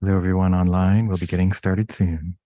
Hello, everyone online. We'll be getting started soon.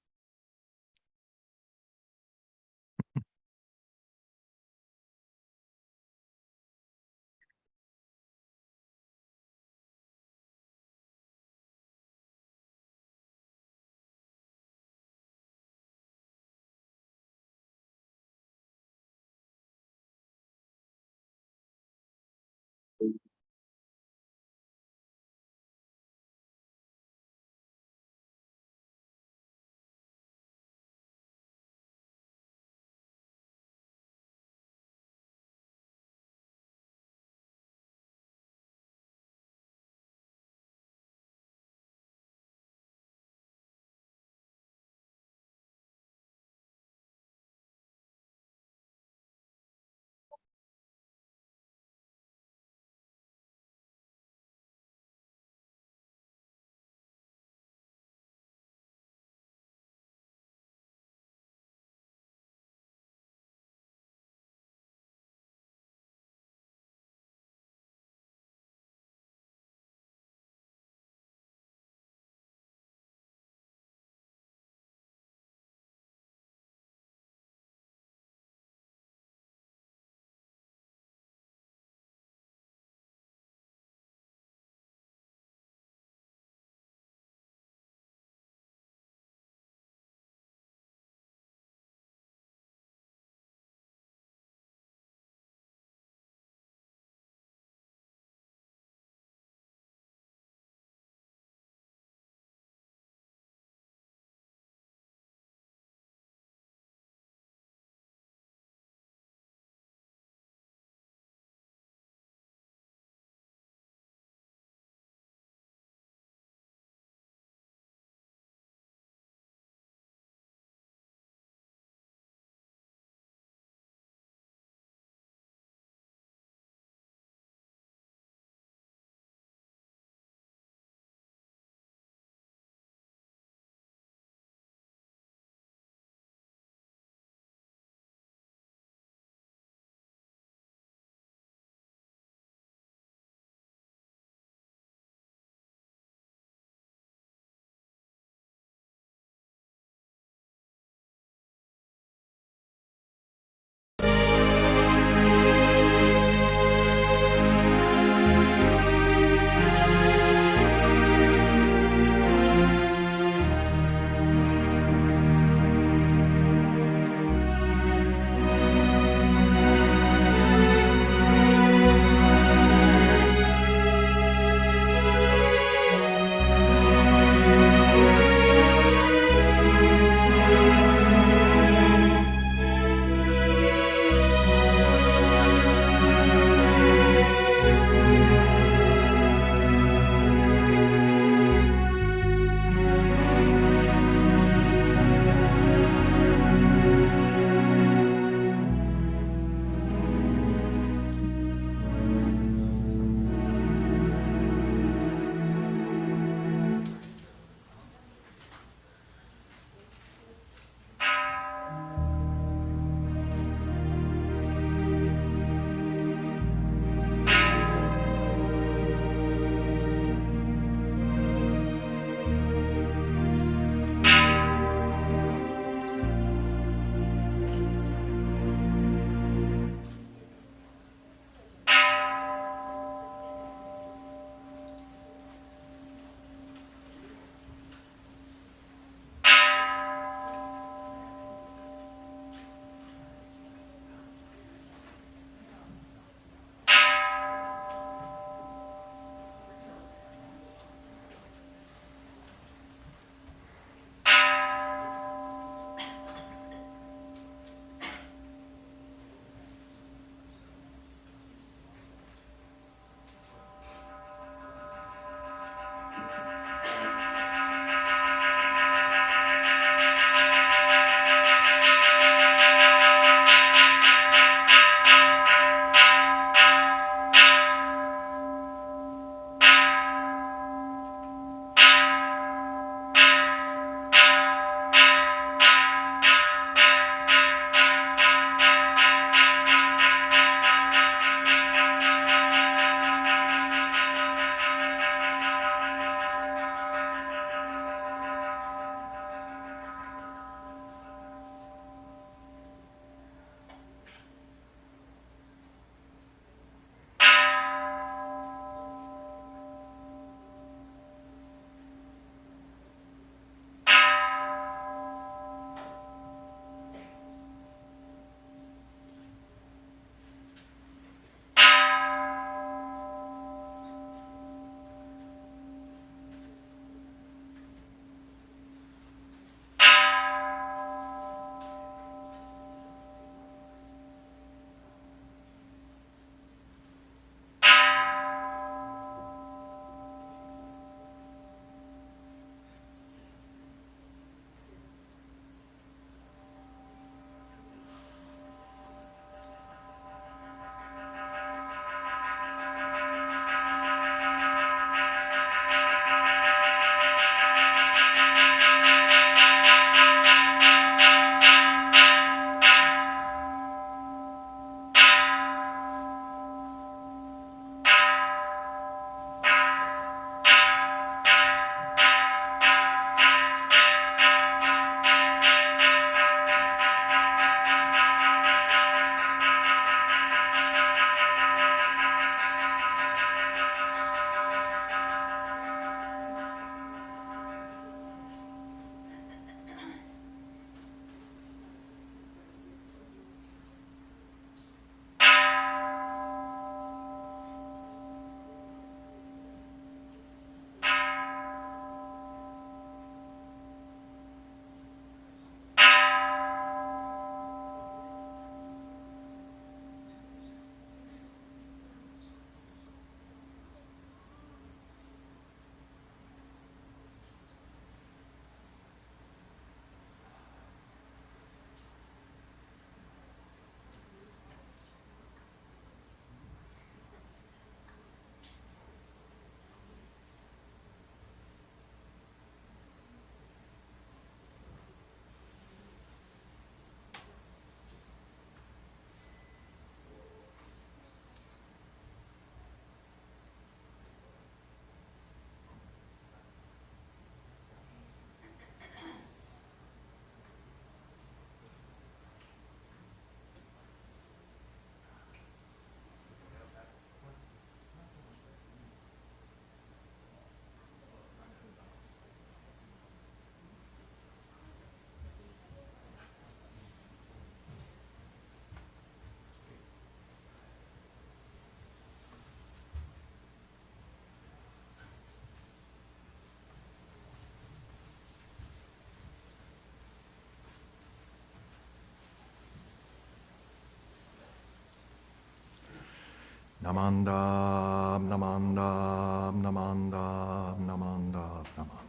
Namandam, namandam, namandam, namandam, namandam.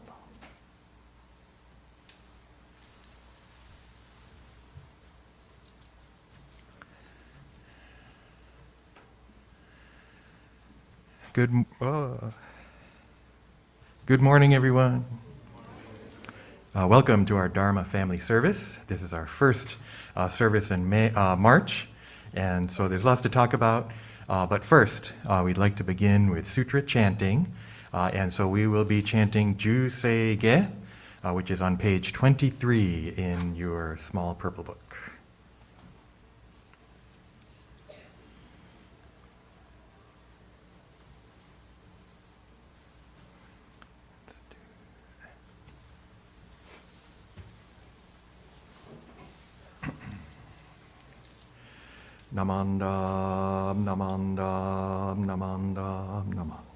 Good morning, everyone. Welcome to our Dharma family service. This is our first service in March, and so there's lots to talk about. But first, we'd like to begin with Sutra chanting, and so we will be chanting Juseige, which is on page 23 in your small purple book. Namandam, namandam, namandam, namandam.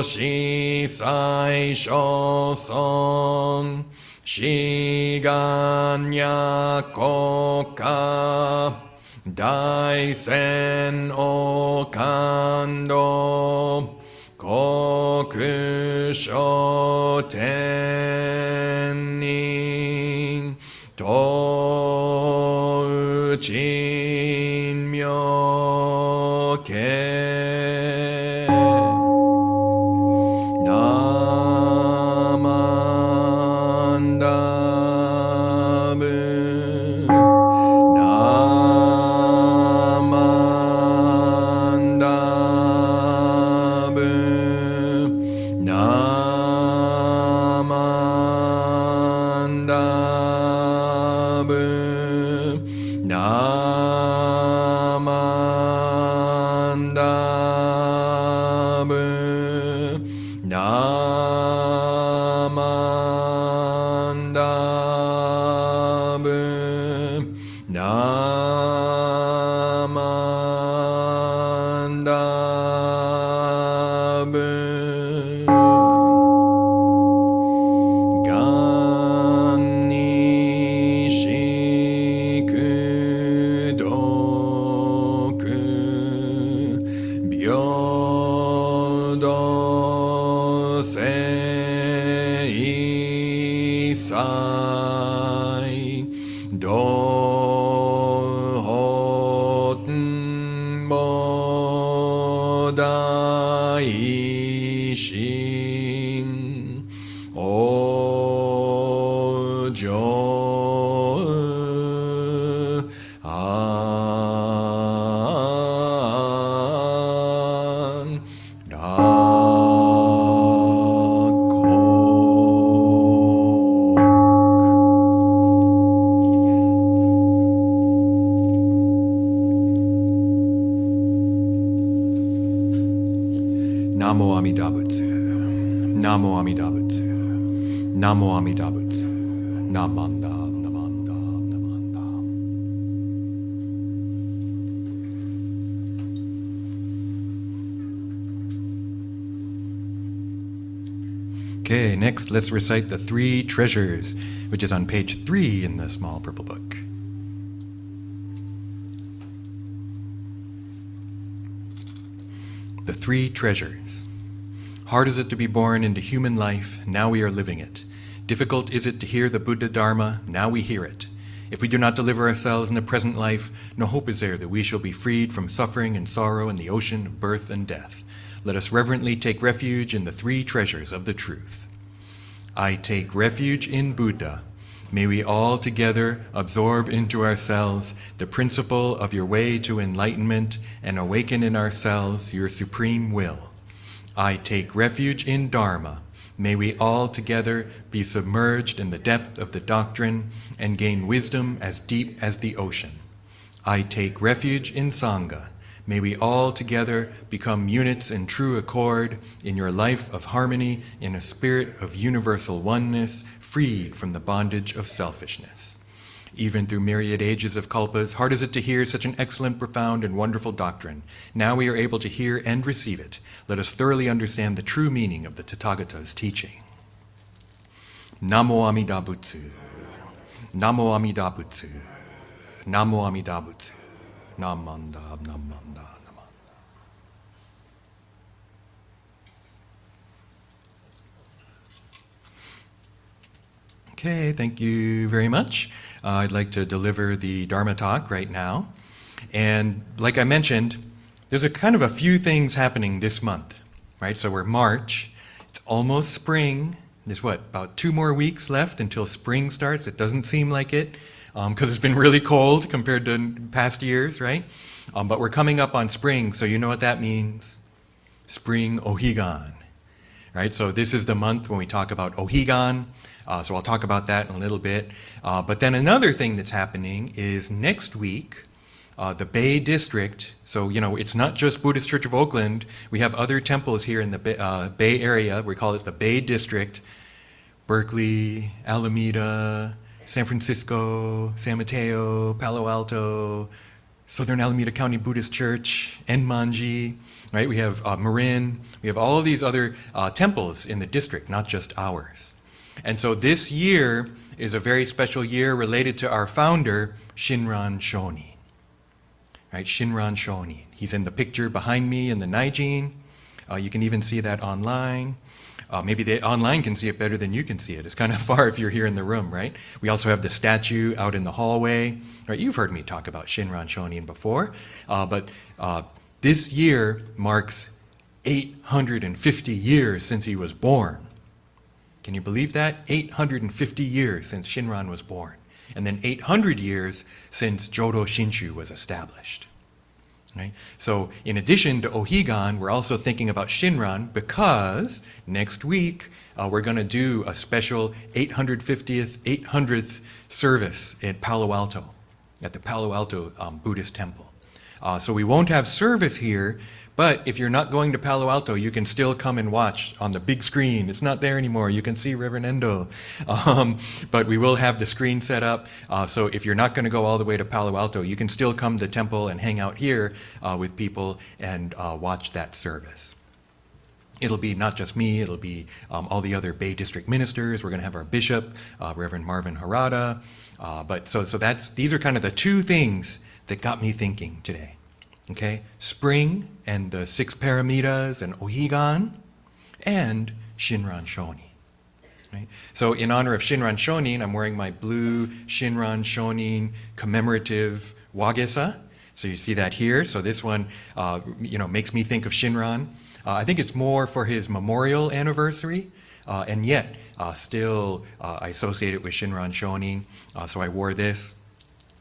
shi sai sho son Shiganya koka Daisen o kando Kokusho tenni To chin myo ke Namo Amida Butsu. Namo Amida Butsu. Namo Amida Butsu. Namanda, Namanda, Namanda. Okay, next let's recite the three treasures, which is on page 3 in the small purple book. The three treasures. Hard is it to be born into human life, now we are living it. Difficult is it to hear the Buddha Dharma, now we hear it. If we do not deliver ourselves in the present life, no hope is there that we shall be freed from suffering and sorrow in the ocean of birth and death. Let us reverently take refuge in the three treasures of the truth. I take refuge in Buddha. May we all together absorb into ourselves the principle of your way to enlightenment and awaken in ourselves your supreme will. I take refuge in Dharma. May we all together be submerged in the depth of the doctrine and gain wisdom as deep as the ocean. I take refuge in Sangha. May we all together become units in true accord in your life of harmony in a spirit of universal oneness, freed from the bondage of selfishness. Even through myriad ages of kalpas, hard is it to hear such an excellent, profound, and wonderful doctrine. Now we are able to hear and receive it. Let us thoroughly understand the true meaning of the Tathagata's teaching. Namo Amida Butsu. Namo Amida Butsu. Namo Amida Butsu. Namanda, Namanda, Namanda. Okay, thank you very much. I'd like to deliver the Dharma talk right now. And like I mentioned, there's a kind of a few things happening this month, right? So we're March, it's almost spring. There's about 2 more weeks left until spring starts. It doesn't seem like it, because it's been really cold compared to past years, right? But we're coming up on spring, so you know what that means? Spring Ohigan, right? So this is the month when we talk about Ohigan. So I'll talk about that in a little bit. But then another thing that's happening is next week, the Bay District, so it's not just Buddhist Church of Oakland, we have other temples here in the Bay Area, we call it the Bay District, Berkeley, Alameda, San Francisco, San Mateo, Palo Alto, Southern Alameda County Buddhist Church, Enmanji, right? We have Marin. We have all of these other temples in the district, not just ours. And so this year is a very special year related to our founder, Shinran Shonin. Right? Shinran Shonin. He's in the picture behind me in the Naijin. You can even see that online. Maybe the online can see it better than you can see it. It's kind of far if you're here in the room, right? We also have the statue out in the hallway. Right? You've heard me talk about Shinran Shonin before, but this year marks 850 years since he was born. Can you believe that? 850 years since Shinran was born. And then 800 years since Jodo Shinshu was established. Right? So in addition to Ohigan, we're also thinking about Shinran because next week we're going to do a special 850th, 800th service at Palo Alto, at the Palo Alto Buddhist temple. So we won't have service here, but if you're not going to Palo Alto, you can still come and watch on the big screen. It's not there anymore. You can see Reverend Endo. But we will have the screen set up. So if you're not going to go all the way to Palo Alto, you can still come to the temple and hang out here with people and watch that service. It'll be not just me, it'll be all the other Bay District ministers. We're going to have our bishop, Reverend Marvin Harada. These are kind of the two things that got me thinking today. Okay, spring and the 6 paramitas and Ohigan and Shinran Shonin. Right? So in honor of Shinran Shonin, I'm wearing my blue Shinran Shonin commemorative wagesa. So you see that here. So this one, makes me think of Shinran. I think it's more for his memorial anniversary, and yet still I associate it with Shinran Shonin. So I wore this.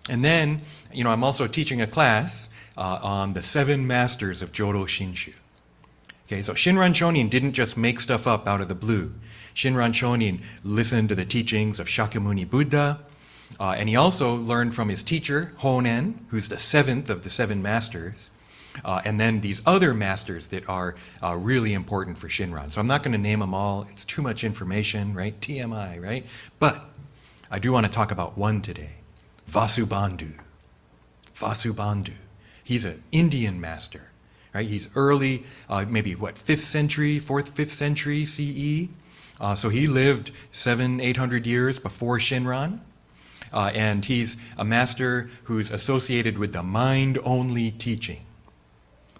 And then, I'm also teaching a class on the 7 masters of Jodo Shinshu. Okay, so Shinran Shonin didn't just make stuff up out of the blue. Shinran Shonin listened to the teachings of Shakyamuni Buddha, and he also learned from his teacher, Honen, who's the 7th of the 7 masters, and then these other masters that are really important for Shinran. So I'm not going to name them all. It's too much information, right? TMI, right? But I do want to talk about one today, Vasubandhu. Vasubandhu. He's an Indian master, right? He's early, maybe 5th century, 4th, 5th century CE. So he lived 700-800 years before Shinran. And he's a master who's associated with the mind-only teaching,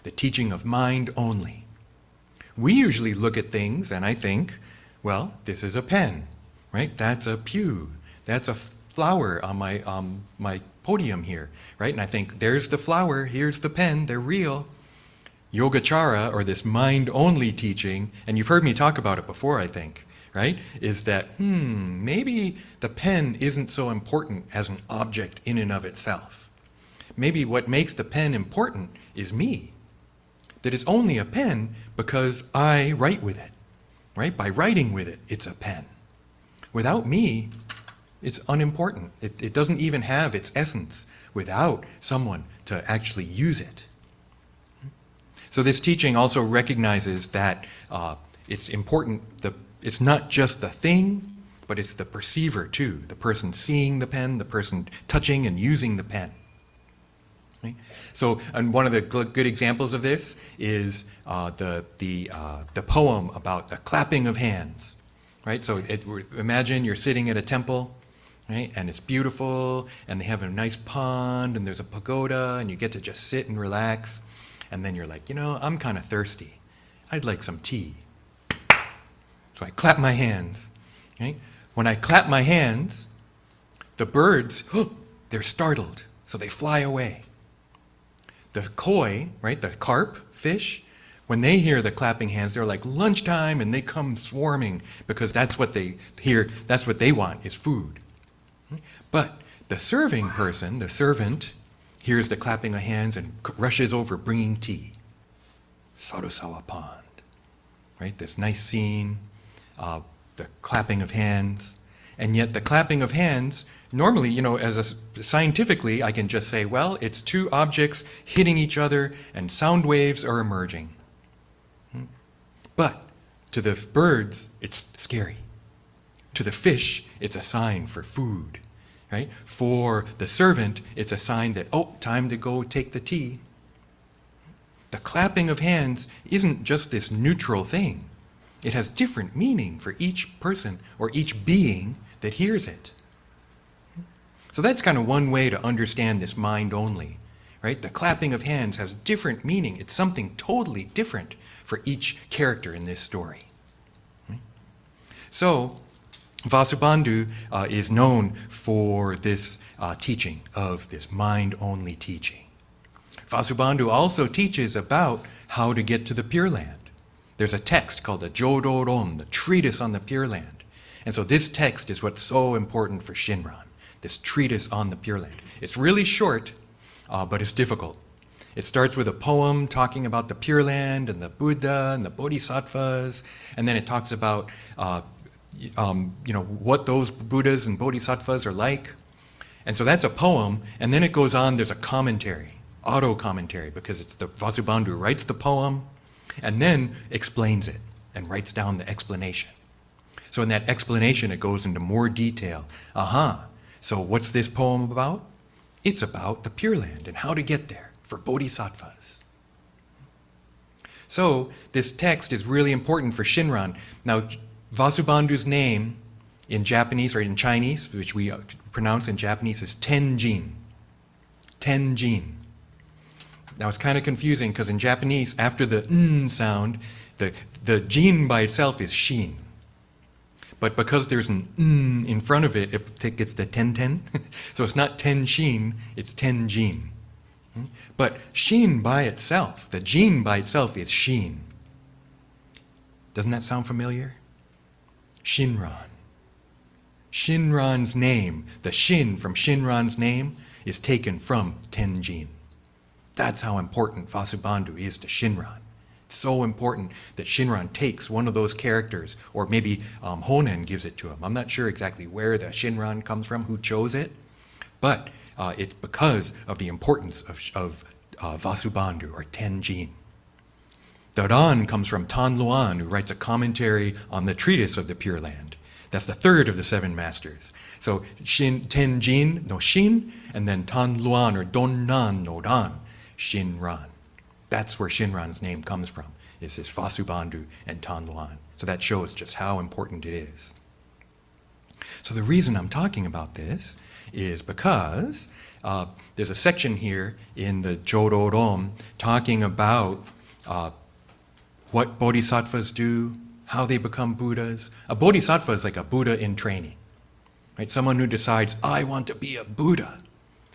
the teaching of mind only. We usually look at things and I think, well, this is a pen, right? That's a pew. That's a flower on my podium here, right? And I think, there's the flower, here's the pen, they're real. Yogacara, or this mind-only teaching, and you've heard me talk about it before, I think, right? Is that, maybe the pen isn't so important as an object in and of itself. Maybe what makes the pen important is me. That it's only a pen because I write with it, right? By writing with it, it's a pen. Without me, it's unimportant. It doesn't even have its essence without someone to actually use it. So this teaching also recognizes that it's important, it's not just the thing, but it's the perceiver too, the person seeing the pen, the person touching and using the pen. Right? So, and one of the good examples of this is the poem about the clapping of hands. Right? So imagine you're sitting at a temple, right? And it's beautiful, and they have a nice pond, and there's a pagoda, and you get to just sit and relax. And then you're like, I'm kind of thirsty. I'd like some tea. So I clap my hands. Right? When I clap my hands, the birds, they're startled, so they fly away. The koi, right, the carp, fish, when they hear the clapping hands, they're like lunchtime, and they come swarming because that's what they hear, that's what they want, is food. But the serving person, the servant, hears the clapping of hands and rushes over bringing tea. Sarusawa Pond, right? This nice scene, the clapping of hands. And yet the clapping of hands, normally, scientifically, I can just say, well, it's 2 objects hitting each other and sound waves are emerging. But to the birds, it's scary. To the fish, it's a sign for food. right? For the servant, it's a sign that, oh, time to go take the tea. The clapping of hands isn't just this neutral thing. It has different meaning for each person or each being that hears it. So that's kind of one way to understand this mind only, right? The clapping of hands has different meaning. It's something totally different for each character in this story. So Vasubandhu is known for this teaching of this mind-only teaching. Vasubandhu also teaches about how to get to the Pure Land. There's a text called the Jodoron, the Treatise on the Pure Land. And so this text is what's so important for Shinran, this treatise on the Pure Land. It's really short, but it's difficult. It starts with a poem talking about the Pure Land and the Buddha and the Bodhisattvas, and then it talks about what those Buddhas and Bodhisattvas are like. And so that's a poem, and then it goes on, there's a commentary, auto-commentary, because it's the Vasubandhu writes the poem and then explains it and writes down the explanation. So in that explanation, it goes into more detail. So what's this poem about? It's about the Pure Land and how to get there for bodhisattvas. So this text is really important for Shinran. Now, Vasubandhu's name in Japanese, or in Chinese, which we pronounce in Japanese, is Tenjin. Tenjin. Now it's kind of confusing because in Japanese, after the n sound, the jin by itself is shin. But because there's an n in front of it, it gets the ten. So it's not tenshin, it's tenjin. But shin by itself, the jin by itself is shin. Doesn't that sound familiar? Shinran. Shinran's name, the shin from Shinran's name, is taken from Tenjin. That's how important Vasubandhu is to Shinran. It's so important that Shinran takes one of those characters, or maybe Honen gives it to him. I'm not sure exactly where the Shinran comes from, who chose it, but it's because of the importance of Vasubandhu, or Tenjin. The Ran comes from Tan Luan, who writes a commentary on the Treatise of the Pure Land. That's the third of the seven masters. So Tenjin no Shin, and then Tan Luan or Donnan no Ran, Shinran. That's where Shinran's name comes from, is this Vasubandhu and Tan Luan. So that shows just how important it is. So the reason I'm talking about this is because there's a section here in the Jodoron talking about what bodhisattvas do, how they become Buddhas. A bodhisattva is like a Buddha in training. Right? Someone who decides, I want to be a Buddha,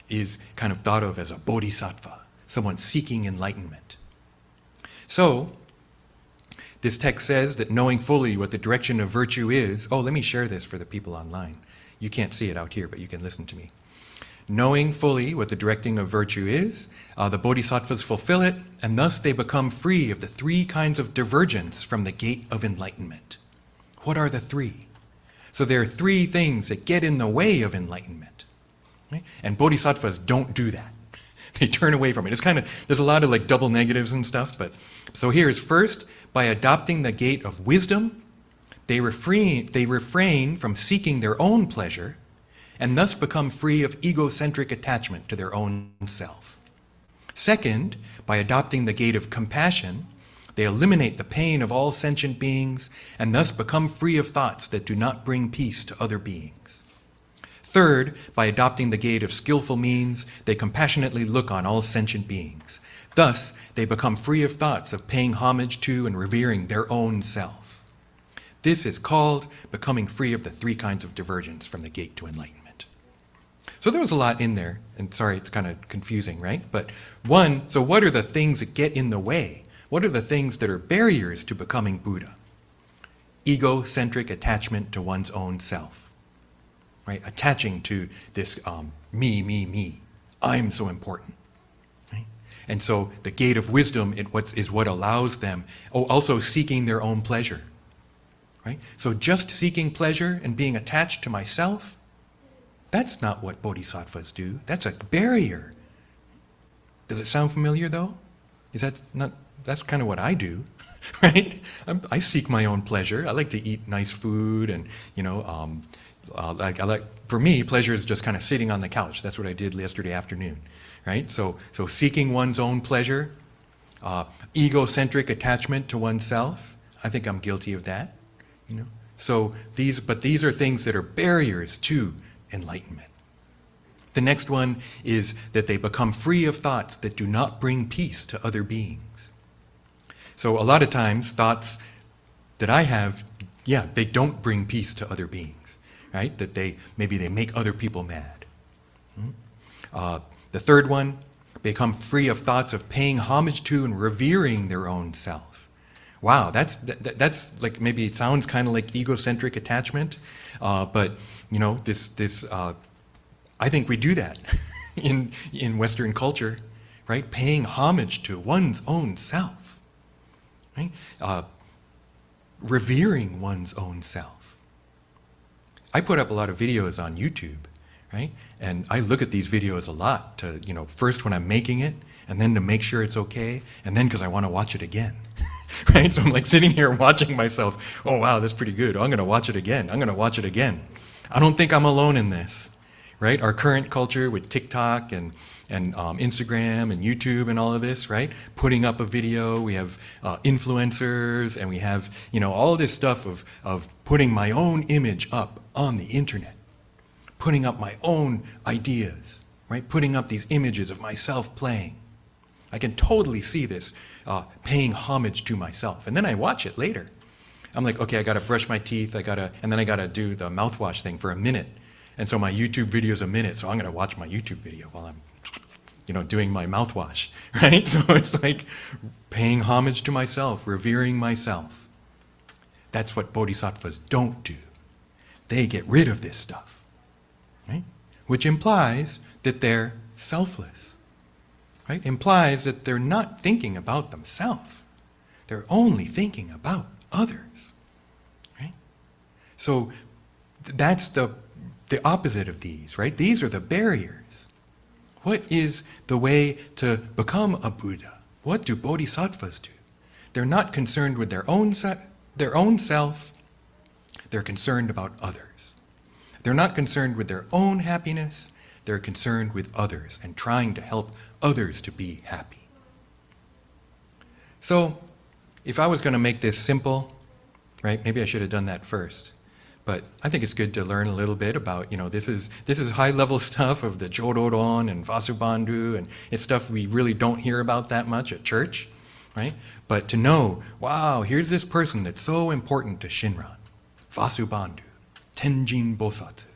is kind of thought of as a bodhisattva, someone seeking enlightenment. So, this text says that knowing fully what the direction of virtue is, let me share this for the people online. You can't see it out here, but you can listen to me. Knowing fully what the directing of virtue is, the bodhisattvas fulfill it, and thus they become free of the three kinds of divergence from the gate of enlightenment. What are the three? So there are three things that get in the way of enlightenment. Right? And bodhisattvas don't do that. They turn away from it. It's kind of, there's a lot of like double negatives and stuff, but so here's first, by adopting the gate of wisdom, they refrain from seeking their own pleasure, and thus become free of egocentric attachment to their own self. Second, by adopting the gate of compassion, they eliminate the pain of all sentient beings, and thus become free of thoughts that do not bring peace to other beings. Third, by adopting the gate of skillful means, they compassionately look on all sentient beings. Thus, they become free of thoughts of paying homage to and revering their own self. This is called becoming free of the three kinds of divergence from the gate to enlightenment. So there was a lot in there, and sorry, it's kind of confusing, right? But one, so what are the things that get in the way? What are the things that are barriers to becoming Buddha? Egocentric attachment to one's own self, right? Attaching to this me. I'm so important, right? And so the gate of wisdom is what allows them, also seeking their own pleasure, right? So just seeking pleasure and being attached to myself, that's not what bodhisattvas do. That's a barrier. Does it sound familiar though? That's kind of what I do, right? I seek my own pleasure. I like to eat nice food and, For me, pleasure is just kind of sitting on the couch. That's what I did yesterday afternoon, right? So seeking one's own pleasure, egocentric attachment to oneself. I think I'm guilty of that, you know. So these are things that are barriers to enlightenment. The next one is that they become free of thoughts that do not bring peace to other beings. So a lot of times, thoughts that I have, they don't bring peace to other beings, right? That maybe they make other people mad. The third one, become free of thoughts of paying homage to and revering their own self. Wow, that's like, maybe it sounds kind of like egocentric attachment, but you know, I think we do that in Western culture, right? Paying homage to one's own self, right? Revering one's own self. I put up a lot of videos on YouTube, right? And I look at these videos a lot to, you know, first when I'm making it, and then to make sure it's okay, and then because I want to watch it again, right? So I'm like sitting here watching myself, oh wow, that's pretty good. Oh, I'm going to watch it again. I'm going to watch it again. I don't think I'm alone in this, right? Our current culture with TikTok and Instagram and YouTube and all of this, right? Putting up a video, we have influencers, and we have, you know, all this stuff of putting my own image up on the internet, putting up my own ideas, right? Putting up these images of myself playing. I can totally see this paying homage to myself. And then I watch it later. I'm like, okay, I gotta brush my teeth, and then I gotta do the mouthwash thing for a minute. And so my YouTube video is a minute, so I'm gonna watch my YouTube video while I'm, you know, doing my mouthwash, right? So it's like paying homage to myself, revering myself. That's what bodhisattvas don't do. They get rid of this stuff, right? Which implies that they're selfless, right? Implies that they're not thinking about themselves. They're only thinking about others, right? So that's the opposite of these, right? These are the barriers. What is the way to become a Buddha? What do bodhisattvas do? They're not concerned with their own self. They're concerned about others. They're not concerned with their own happiness. They're concerned with others and trying to help others to be happy. So, if I was going to make this simple, right, maybe I should have done that first. But I think it's good to learn a little bit about, you know, this is high-level stuff of the Jodoron and Vasubandhu, and it's stuff we really don't hear about that much at church, right? But to know, wow, here's this person that's so important to Shinran, Vasubandhu, Tenjin Bosatsu.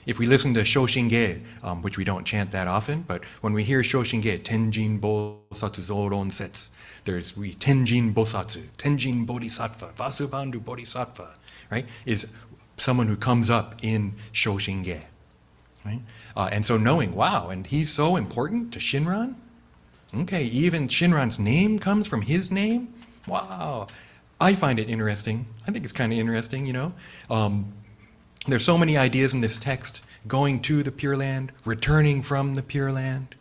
If we listen to Shoshinge, which we don't chant that often, but when we hear Shoshinge, Tenjin Bosatsu Zoron Setsu, there's Tenjin Bosatsu, Tenjin Bodhisattva, Vasubandhu Bodhisattva, right? Is someone who comes up in Shoshinge, right? And so knowing, wow, and he's so important to Shinran? Okay, even Shinran's name comes from his name? Wow. I find it interesting. I think it's kind of interesting, you know. There's so many ideas in this text, going to the Pure Land, returning from the Pure Land,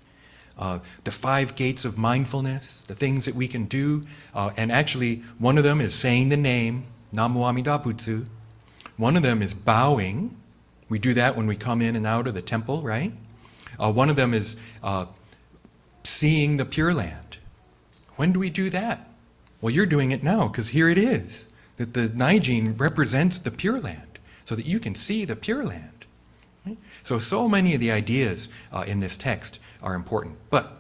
the 5 gates of mindfulness, the things that we can do, and actually one of them is saying the name, Namo Amida Butsu. One of them is bowing. We do that when we come in and out of the temple, right? One of them is seeing the Pure Land. When do we do that? Well, you're doing it now, because here it is, that the Naijin represents the Pure Land, so that you can see the Pure Land. Right? So many of the ideas in this text are important. But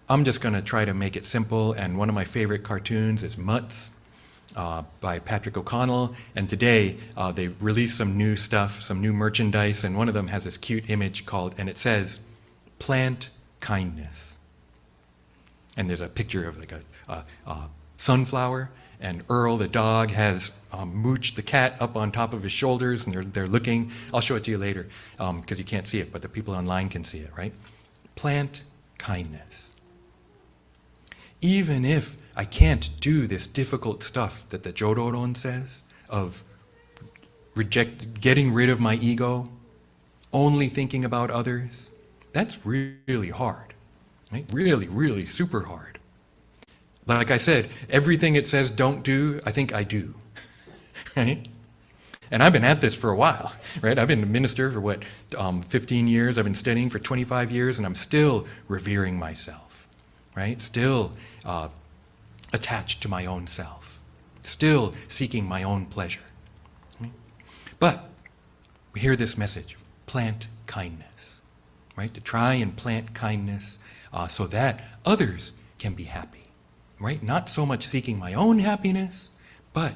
I'm just going to try to make it simple, and one of my favorite cartoons is Mutts by Patrick O'Connell, and today they've released some new stuff, some new merchandise, and one of them has this cute image called, and it says, plant kindness. And there's a picture of like a sunflower, and Earl, the dog, has Mooch, the cat, up on top of his shoulders, and they're looking. I'll show it to you later, because you can't see it, but the people online can see it, right? Plant kindness. Even if I can't do this difficult stuff that the Jodoron says, of getting rid of my ego, only thinking about others, that's really hard, right? Really, really super hard. Like I said, everything it says don't do, I think I do, right? And I've been at this for a while, right? I've been a minister for 15 years. I've been studying for 25 years, and I'm still revering myself, right? Still attached to my own self, still seeking my own pleasure. Right? But we hear this message, plant kindness, right? To try and plant kindness so that others can be happy, right? Not so much seeking my own happiness, but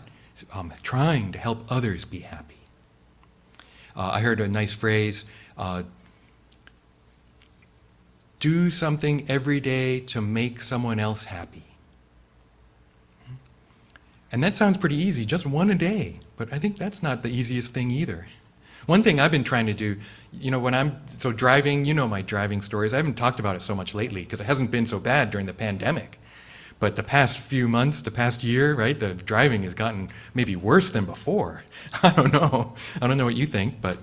trying to help others be happy. I heard a nice phrase, do something every day to make someone else happy. And that sounds pretty easy, just one a day, but I think that's not the easiest thing either. One thing I've been trying to do, when I'm driving, my driving stories, I haven't talked about it so much lately because it hasn't been so bad during the pandemic. But the past few months, the past year, right, the driving has gotten maybe worse than before. I don't know what you think, but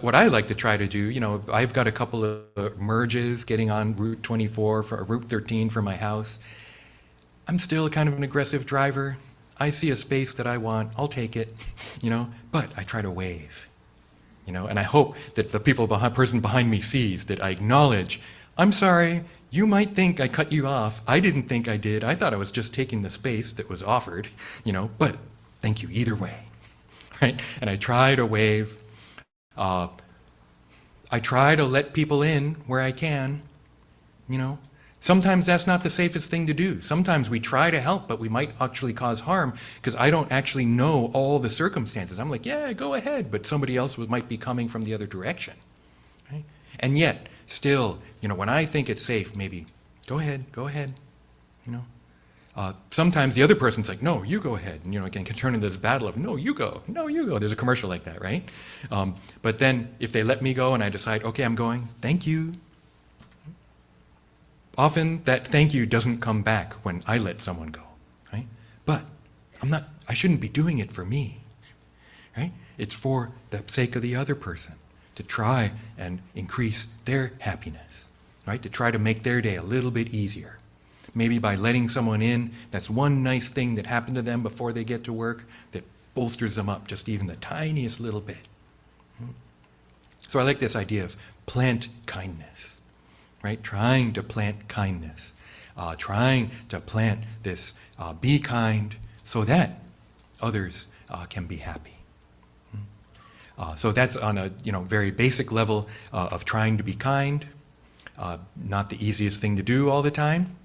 what I like to try to do, I've got a couple of merges getting on Route 24, Route 13 for my house. I'm still kind of an aggressive driver. I see a space that I want, I'll take it, but I try to wave, and I hope that the person behind me sees that I acknowledge, I'm sorry, you might think I cut you off. I didn't think I did. I thought I was just taking the space that was offered, but thank you either way, right? And I try to wave. I try to let people in where I can, Sometimes that's not the safest thing to do. Sometimes we try to help, but we might actually cause harm because I don't actually know all the circumstances. I'm like, yeah, go ahead, but somebody else might be coming from the other direction, right? And yet, still, when I think it's safe, maybe, go ahead, sometimes the other person's like, no, you go ahead. And, it can turn into this battle of, no, you go. There's a commercial like that, right? But then if they let me go and I decide, okay, I'm going, thank you. Often that thank you doesn't come back when I let someone go, right? But I shouldn't be doing it for me, right? It's for the sake of the other person, to try and increase their happiness, right? To try to make their day a little bit easier. Maybe by letting someone in, that's one nice thing that happened to them before they get to work that bolsters them up just even the tiniest little bit. So I like this idea of plant kindness, right? Trying to plant kindness, trying to plant this be kind so that others can be happy. So that's on a very basic level of trying to be kind, not the easiest thing to do all the time.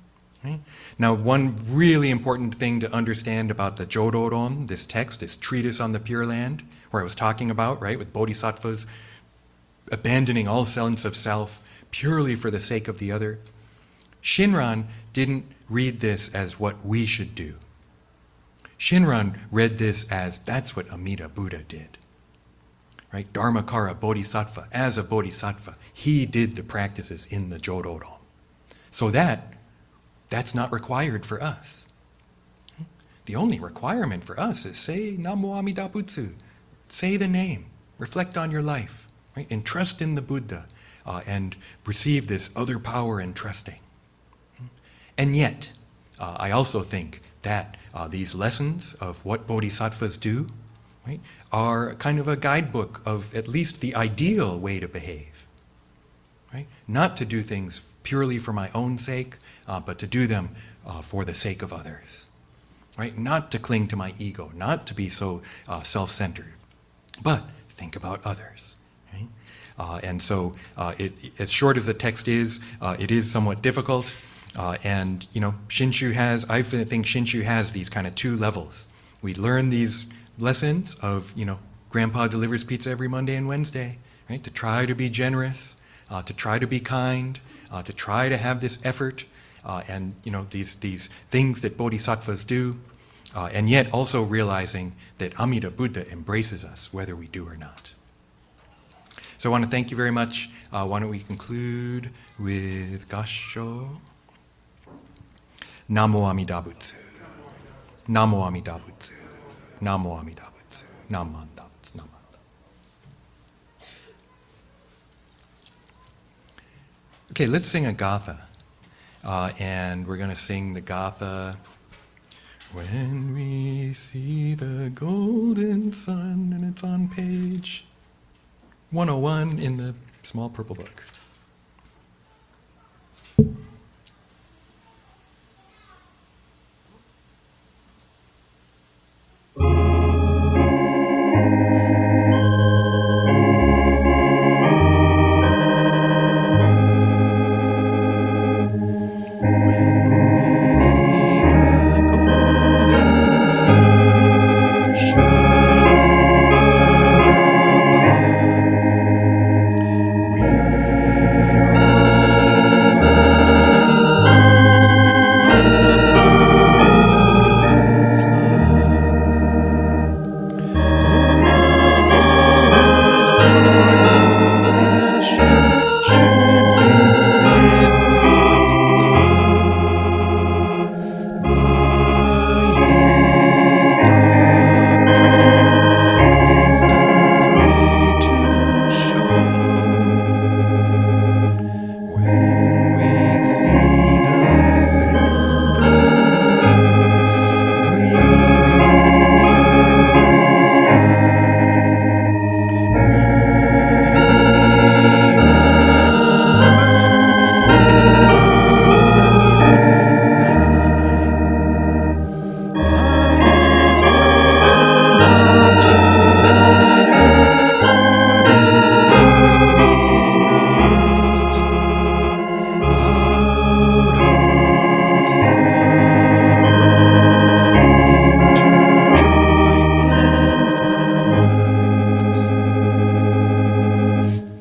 Right? Now, one really important thing to understand about the Jodoron, this text, this treatise on the Pure Land, where I was talking about, right, with bodhisattvas abandoning all sense of self purely for the sake of the other. Shinran didn't read this as what we should do. Shinran read this as that's what Amida Buddha did. Right? Dharmakara Bodhisattva, as a bodhisattva, he did the practices in the Jodoron. So that's not required for us. The only requirement for us is say Namo Amida Butsu, say the name, reflect on your life, right? And trust in the Buddha, and receive this other power and trusting. And yet, I also think that these lessons of what bodhisattvas do, right, are kind of a guidebook of at least the ideal way to behave. Right? Not to do things purely for my own sake, but to do them for the sake of others. Right? Not to cling to my ego, not to be so self-centered, but think about others. Right? And so, as short as the text is, it is somewhat difficult. And Shinshu has, I think Shinshu has these kind of two levels. We learn these lessons of, Grandpa delivers pizza every Monday and Wednesday, right? To try to be generous, to try to be kind, to try to have this effort, and these things that bodhisattvas do, and yet also realizing that Amida Buddha embraces us whether we do or not. So I want to thank you very much. Why don't we conclude with Gassho? Namo Amida Butsu. Namo Amida Butsu. Namo Amida Butsu. Namanda Butsu. Namanda. Okay, let's sing a Gatha. And we're going to sing the Gatha When we see the golden sun, and it's on page 101 in the small purple book.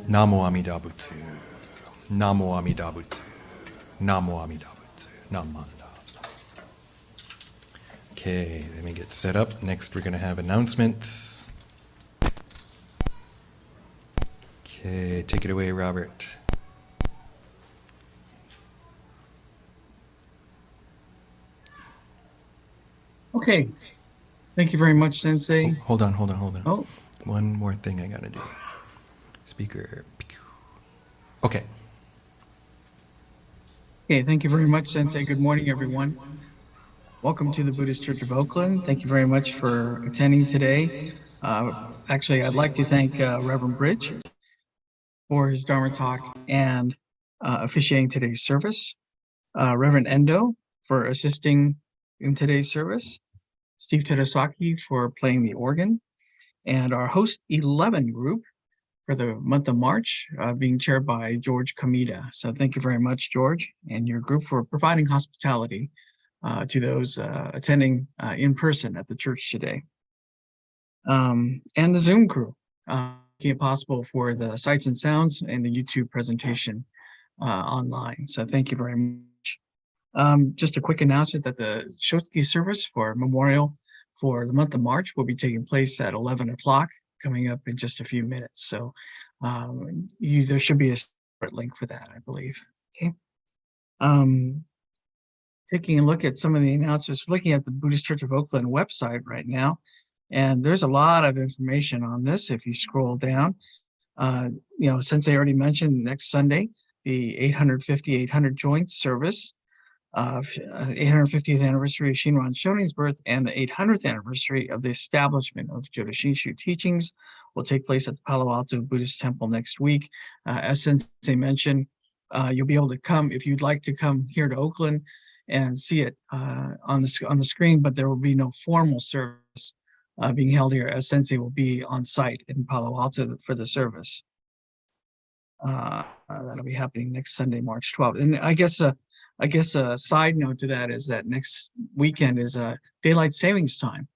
Namo Amida Butsu. Namo Amida Butsu. Namo Amida Butsu. Namo Amida. Okay, let me get set up. Next, we're going to have announcements. Okay, take it away, Robert. Okay. Thank you very much, Sensei. Hold on. Oh, One more thing I got to do. Speaker. Okay. okay. Thank you very much, Sensei. Good morning, everyone. Welcome to the Buddhist Church of Oakland. Thank you very much for attending today. Actually, I'd like to thank Reverend Bridge for his Dharma talk and officiating today's service. Reverend Endo for assisting in today's service. Steve Terasaki for playing the organ. And our host 11 group for the month of March, being chaired by George Kamida. So thank you very much, George, and your group for providing hospitality to those attending in person at the church today. And the Zoom crew, making it possible for the sights and sounds and the YouTube presentation online. So thank you very much. Just a quick announcement that the Shotsuki service for memorial for the month of March will be taking place at 11 o'clock, coming up in just a few minutes. So there should be a separate link for that, I believe. Okay. Taking a look at some of the announcements, looking at the Buddhist Church of Oakland website right now, and there's a lot of information on this if you scroll down. Sensei already mentioned next Sunday, the 800 joint service, 850th anniversary of Shinran Shonin's birth and the 800th anniversary of the establishment of Jodo teachings will take place at the Palo Alto Buddhist Temple next week. As Sensei mentioned, you'll be able to come if you'd like to come here to Oakland and see it on the screen, but there will be no formal service being held here, as Sensei will be on site in Palo Alto for the service. That'll be happening next Sunday, March 12th. And I guess a side note to that is that next weekend is daylight savings time,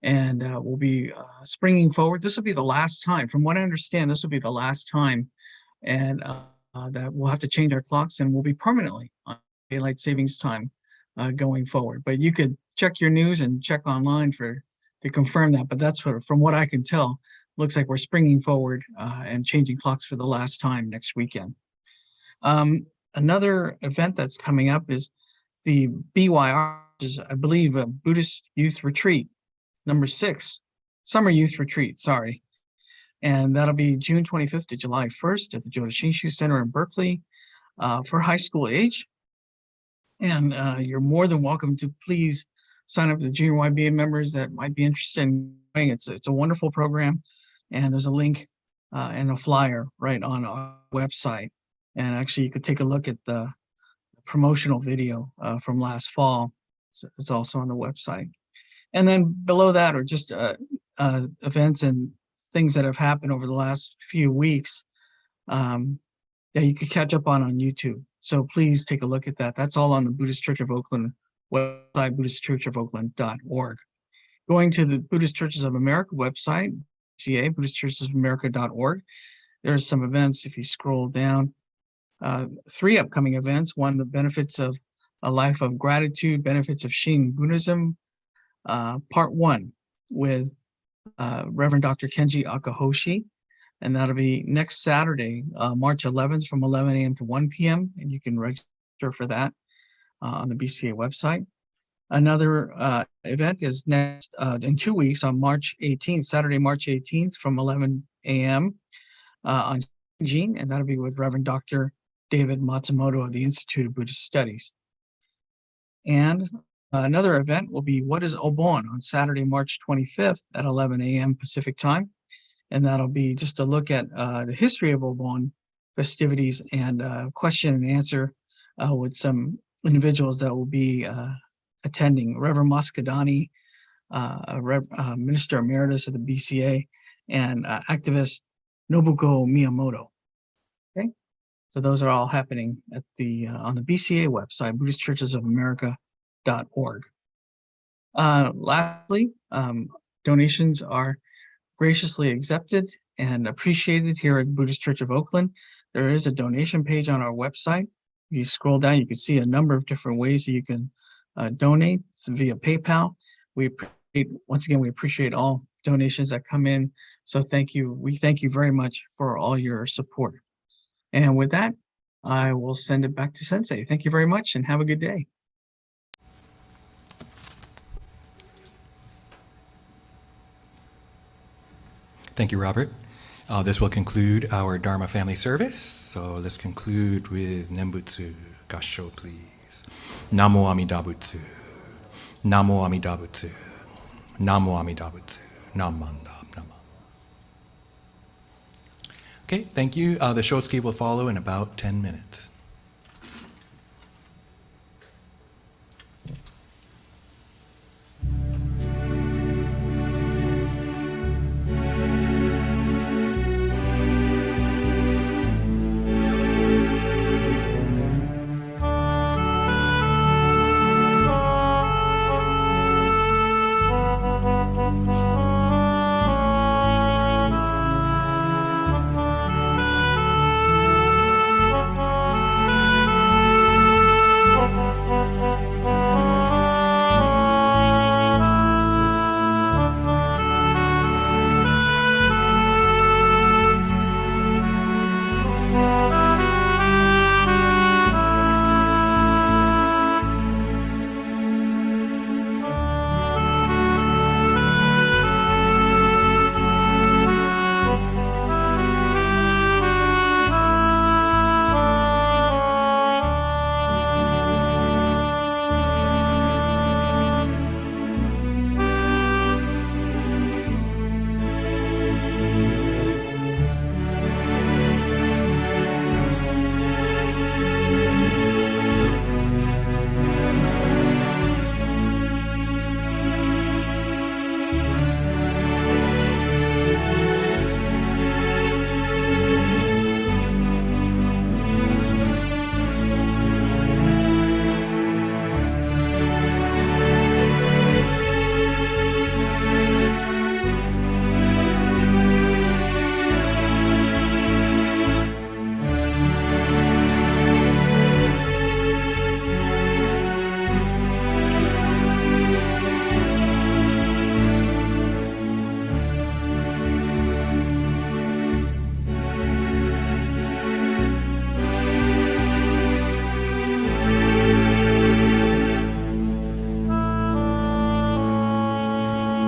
and we'll be springing forward. This will be the last time, from what I understand, this will be the last time, and that we'll have to change our clocks, and we'll be permanently on daylight savings time going forward. But you could check your news and check online to confirm that. But that's from what I can tell, looks like we're springing forward and changing clocks for the last time next weekend. Another event that's coming up is the BYR, which is, I believe, a Buddhist Youth Retreat, number 6, Summer Youth Retreat, sorry. And that'll be June 25th to July 1st at the Jodo Center in Berkeley for high school age. And you're more than welcome to please sign up to the Junior YBA members that might be interested in going. It's a wonderful program, and there's a link and a flyer right on our website. And actually, you could take a look at the promotional video from last fall. It's also on the website. And then below that are just events and things that have happened over the last few weeks that you could catch up on YouTube. So please take a look at that. That's all on the Buddhist Church of Oakland website, BuddhistChurchOfOakland.org. Going to the Buddhist Churches of America website, BCA, BuddhistChurchesOfAmerica.org, there's some events. If you scroll down, 3 upcoming events. One, the benefits of a life of gratitude, benefits of Shin Buddhism, part 1 with Reverend Dr. Kenji Akahoshi, and that'll be next Saturday, March 11th from 11 a.m. to 1 p.m. And you can register for that on the BCA website. Another event is next in 2 weeks on March 18th, Saturday, March 18th from 11 a.m. On Jing, and that'll be with Reverend Dr. David Matsumoto of the Institute of Buddhist Studies. And another event will be What is Obon on Saturday, March 25th at 11 a.m. Pacific time. And that'll be just a look at the history of Obon festivities and question and answer with some individuals that will be attending. Reverend Maskadani, Minister Emeritus of the BCA, and activist Nobuko Miyamoto. Okay, so those are all happening at on the BCA website, BuddhistChurchesOfAmerica.org. Lastly, donations are graciously accepted and appreciated here at the Buddhist Church of Oakland. There is a donation page on our website. If you scroll down, you can see a number of different ways that you can donate via PayPal. Once again, we appreciate all donations that come in. So thank you. We thank you very much for all your support. And with that, I will send it back to Sensei. Thank you very much and have a good day. Thank you, Robert. This will conclude our Dharma family service. So let's conclude with Nembutsu. Gassho, please. Namo Amida Butsu. Namo Amida Butsu. Namo Amida Butsu. Namanda Nama. Okay, thank you. The Shotsuki will follow in about 10 minutes.